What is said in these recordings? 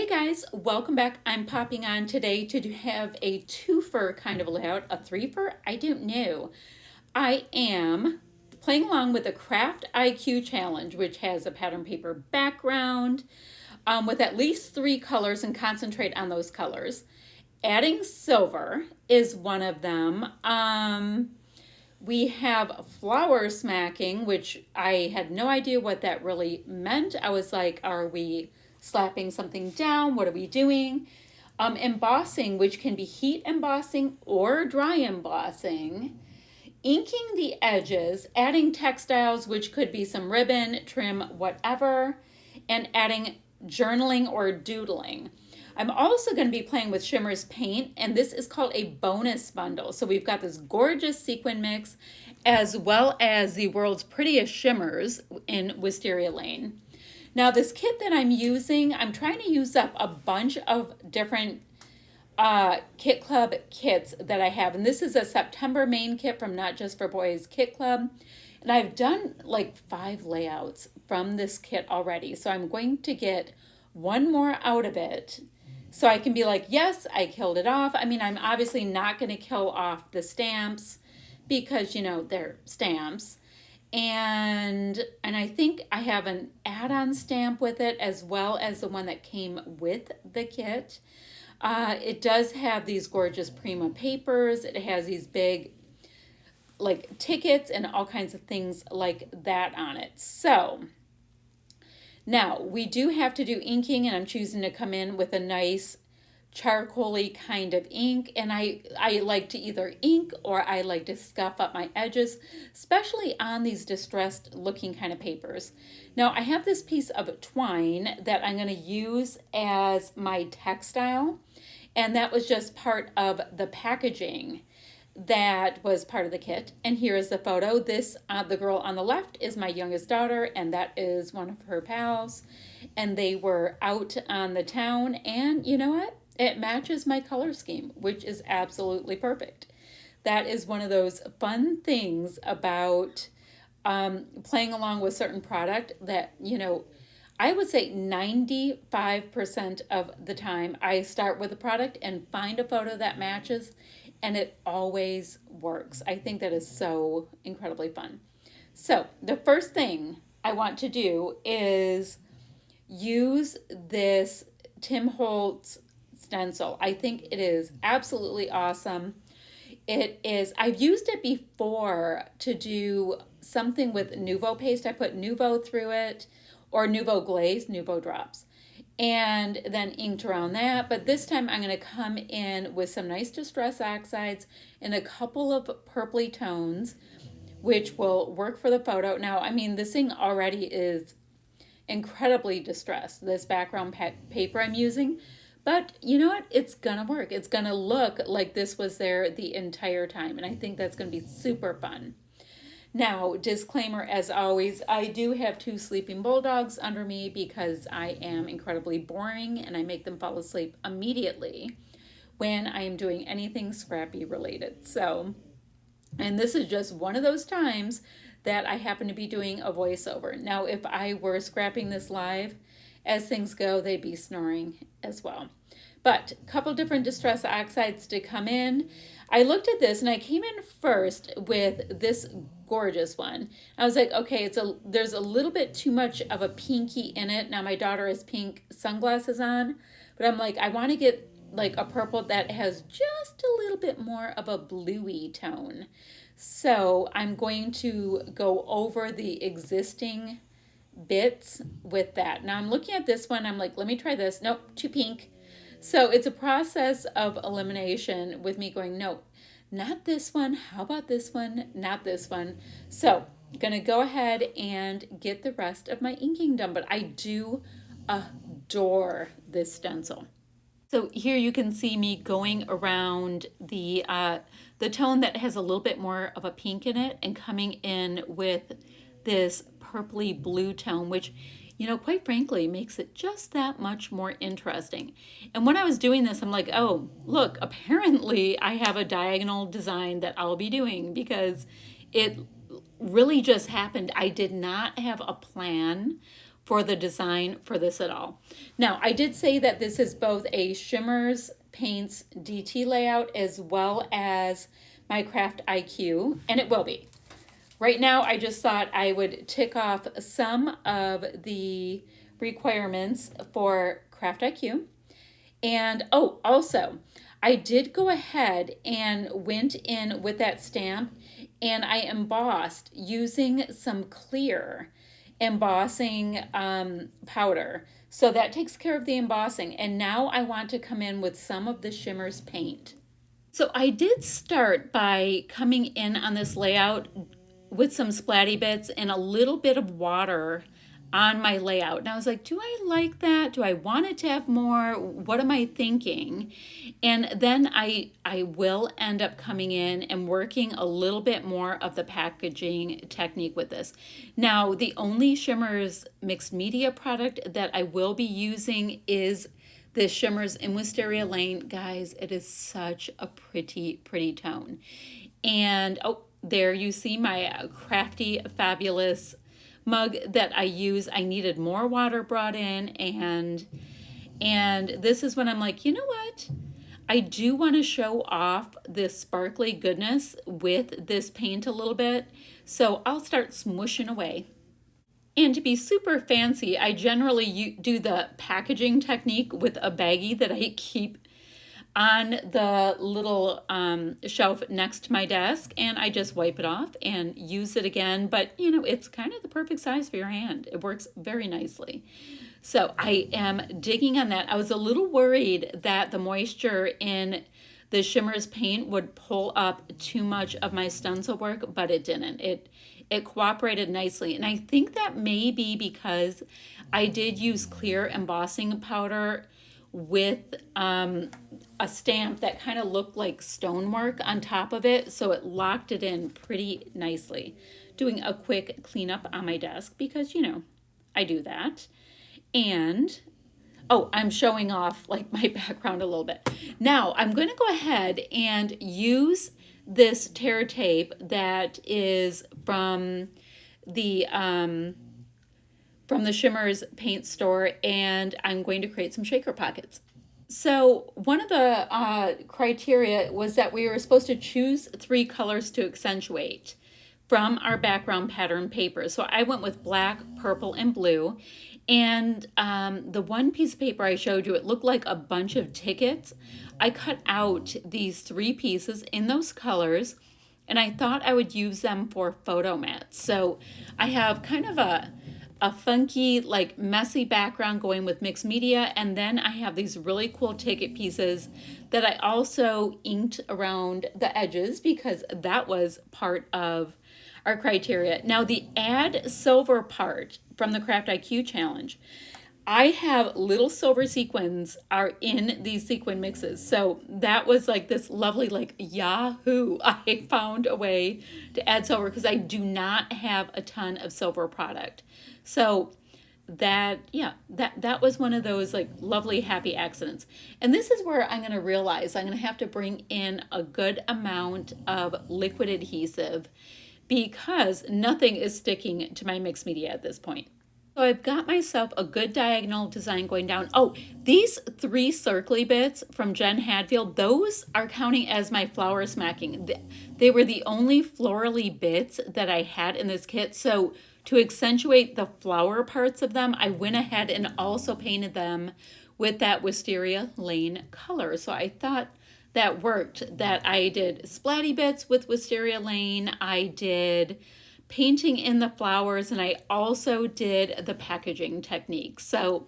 Hey guys, welcome back. I'm popping on today to have a twofer kind of layout, a threefer, I don't know. I am playing along with the Craft IQ Challenge, which has a pattern paper background with at least 3 colors and concentrate on those colors. Adding silver is one of them. We have flower smacking, which I had no idea what that really meant. I was like, are we slapping something down? What are we doing? Embossing, which can be heat embossing or dry embossing. Inking the edges, adding textiles, which could be some ribbon, trim, whatever, and adding journaling or doodling. I'm also going to be playing with Shimmerz paint, and this is called a bonus bundle. So we've got this gorgeous sequin mix, as well as the world's prettiest shimmers in Wisteria Lane. Now this kit that I'm using, I'm trying to use up a bunch of different Kit Club kits that I have. And this is a September main kit from Not Just for Boys Kit Club. And I've done like 5 layouts from this kit already. So I'm going to get one more out of it so I can be like, yes, I killed it off. I mean, I'm obviously not going to kill off the stamps because, you know, they're stamps. And I think I have an add-on stamp with it as well as the one that came with the kit. It does have these gorgeous Prima papers. It has these big like tickets and all kinds of things like that on it. So now we do have to do inking, and I'm choosing to come in with a nice charcoaly kind of ink, and I like to either ink or I like to scuff up my edges, especially on these distressed looking kind of papers. Now I have this piece of twine that I'm going to use as my textile, and that was just part of the packaging that was part of the kit. And here is the photo. This the girl on the left is my youngest daughter, and that is one of her pals, and they were out on the town, and you know what? It matches my color scheme, which is absolutely perfect. That is one of those fun things about playing along with certain product that, you know, I would say 95% of the time I start with a product and find a photo that matches, and it always works. I think that is so incredibly fun. So the first thing I want to do is use this Tim Holtz stencil. I think it is absolutely awesome. It is, I've used it before to do something with Nouveau paste. I put Nouveau through it, or Nouveau glaze, Nouveau drops, and then inked around that. But this time I'm going to come in with some nice distress oxides and a couple of purpley tones, which will work for the photo. Now, I mean, this thing already is incredibly distressed, this background paper I'm using. But you know what? It's going to work. It's going to look like this was there the entire time. And I think that's going to be super fun. Now, disclaimer as always, I do have 2 sleeping bulldogs under me because I am incredibly boring and I make them fall asleep immediately when I am doing anything scrappy related. So, and this is just one of those times that I happen to be doing a voiceover. Now, if I were scrapping this live, as things go, they'd be snoring as well. But a couple different distress oxides to come in. I looked at this and I came in first with this gorgeous one. I was like, okay, there's a little bit too much of a pinky in it. Now my daughter has pink sunglasses on, but I'm like, I want to get like a purple that has just a little bit more of a bluey tone. So I'm going to go over the existing bits with that. Now I'm looking at this one, I'm like, let me try this. Nope, too pink. So it's a process of elimination with me going, no, not this one. How about this one? Not this one. So I'm going to go ahead and get the rest of my inking done, but I do adore this stencil. So here you can see me going around the tone that has a little bit more of a pink in it and coming in with this purpley blue tone, which, you know, quite frankly, makes it just that much more interesting. And when I was doing this, I'm like, oh, look, apparently I have a diagonal design that I'll be doing because it really just happened. I did not have a plan for the design for this at all. Now, I did say that this is both a Shimmerz Paints DT layout as well as my Craft IQ, and it will be. Right now, I just thought I would tick off some of the requirements for Craft IQ. And oh, also, I did go ahead and went in with that stamp and I embossed using some clear embossing powder. So that takes care of the embossing. And now I want to come in with some of the Shimmerz paint. So I did start by coming in on this layout with some splatty bits and a little bit of water on my layout. And I was like, do I like that? Do I want it to have more? What am I thinking? And then I will end up coming in and working a little bit more of the packaging technique with this. Now, the only Shimmerz mixed media product that I will be using is this Shimmerz in Wisteria Lane. Guys, it is such a pretty tone. And oh, there you see my crafty, fabulous mug that I use. I needed more water brought in, and this is when I'm like, you know what? I do want to show off this sparkly goodness with this paint a little bit. So I'll start smushing away. And to be super fancy, I generally do the packaging technique with a baggie that I keep on the little shelf next to my desk, and I just wipe it off and use it again. But you know, it's kind of the perfect size for your hand. It works very nicely. So I am digging on that. I was a little worried that the moisture in the Shimmerz paint would pull up too much of my stencil work, but it didn't. It cooperated nicely. And I think that may be because I did use clear embossing powder with a stamp that kind of looked like stonework on top of it, so it locked it in pretty nicely. Doing a quick cleanup on my desk because, you know, I do that. And oh, I'm showing off like my background a little bit. Now I'm going to go ahead and use this tear tape that is from the Shimmerz paint store, and I'm going to create some shaker pockets. So one of the criteria was that we were supposed to choose 3 colors to accentuate from our background pattern paper. So I went with black, purple, and blue. And the one piece of paper I showed you, it looked like a bunch of tickets. I cut out these 3 pieces in those colors, and I thought I would use them for photo mats. So I have kind of a funky, like messy background going with mixed media, and then I have these really cool ticket pieces that I also inked around the edges because that was part of our criteria. Now the add silver part from the Craft IQ challenge, I have little silver sequins are in these sequin mixes. So that was like this lovely, like, yahoo. I found a way to add silver because I do not have a ton of silver product. So that was one of those like lovely happy accidents. And this is where I'm going to realize I'm going to have to bring in a good amount of liquid adhesive because nothing is sticking to my mixed media at this point. So I've got myself a good diagonal design going down. Oh, these 3 circly bits from Jen Hadfield, those are counting as my flower smacking. They were the only florally bits that I had in this kit. So to accentuate the flower parts of them, I went ahead and also painted them with that Wisteria Lane color. So I thought that worked, that I did splatty bits with Wisteria Lane. I did painting in the flowers, and I also did the packaging technique. So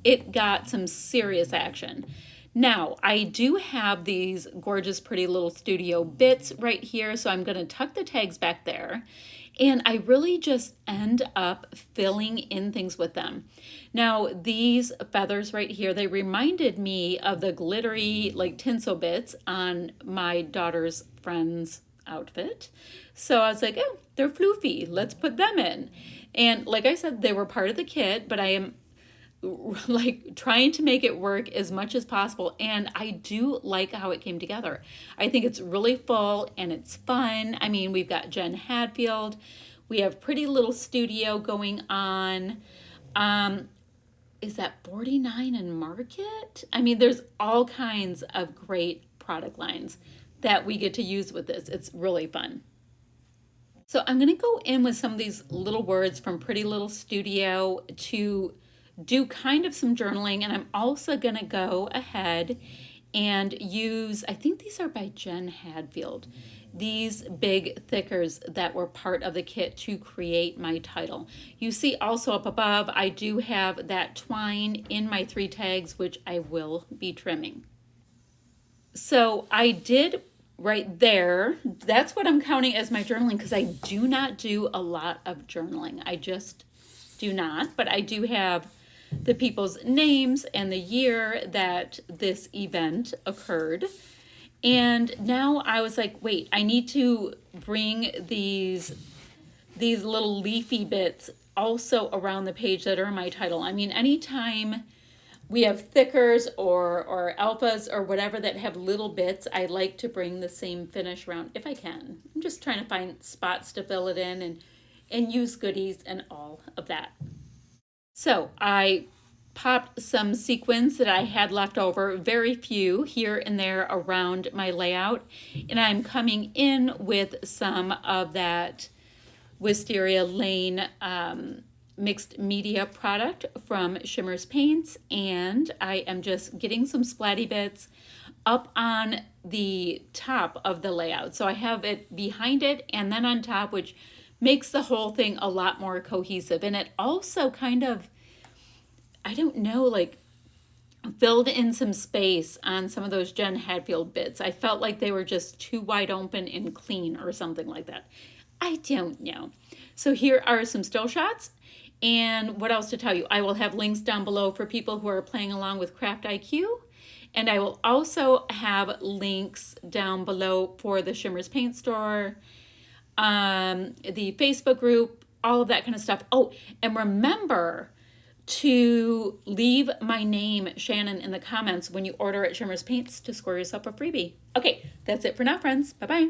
it got some serious action. Now, I do have these gorgeous, pretty little studio bits right here, so I'm going to tuck the tags back there. And I really just end up filling in things with them. Now, these feathers right here, they reminded me of the glittery, like, tinsel bits on my daughter's friend's outfit. So I was like, oh, they're floofy. Let's put them in. And like I said, they were part of the kit, but I am like trying to make it work as much as possible. And I do like how it came together. I think it's really full and it's fun. I mean, we've got Jen Hadfield. We have pretty little studio going on. Is that 49 in Market? I mean, there's all kinds of great product lines that we get to use with this. It's really fun. So I'm going to go in with some of these little words from Pretty Little Studio to do kind of some journaling, and I'm also going to go ahead and use, I think these are by Jen Hadfield, these big thickers that were part of the kit to create my title. You see also up above, I do have that twine in my 3 tags, which I will be trimming. So I did right there, that's what I'm counting as my journaling, because I do not do a lot of journaling. I just do not, but I do have the people's names and the year that this event occurred. And now I was like, wait, I need to bring these little leafy bits also around the page that are in my title. I mean, anytime we have thickers or alphas or whatever that have little bits, I like to bring the same finish around if I can. I'm just trying to find spots to fill it in and use goodies and all of that. So I popped some sequins that I had left over, very few here and there around my layout, and I'm coming in with some of that Wisteria Lane mixed media product from Shimmerz Paints, and I am just getting some splatty bits up on the top of the layout. So I have it behind it and then on top, which makes the whole thing a lot more cohesive. And it also kind of, I don't know, like filled in some space on some of those Jen Hadfield bits. I felt like they were just too wide open and clean or something like that. I don't know. So here are some still shots. And what else to tell you? I will have links down below for people who are playing along with Craft IQ. And I will also have links down below for the Shimmerz Paint Store, the Facebook group, all of that kind of stuff. Oh, and remember to leave my name, Shannon, in the comments when you order at Shimmerz Paints to score yourself a freebie. Okay, that's it for now, friends. Bye-bye.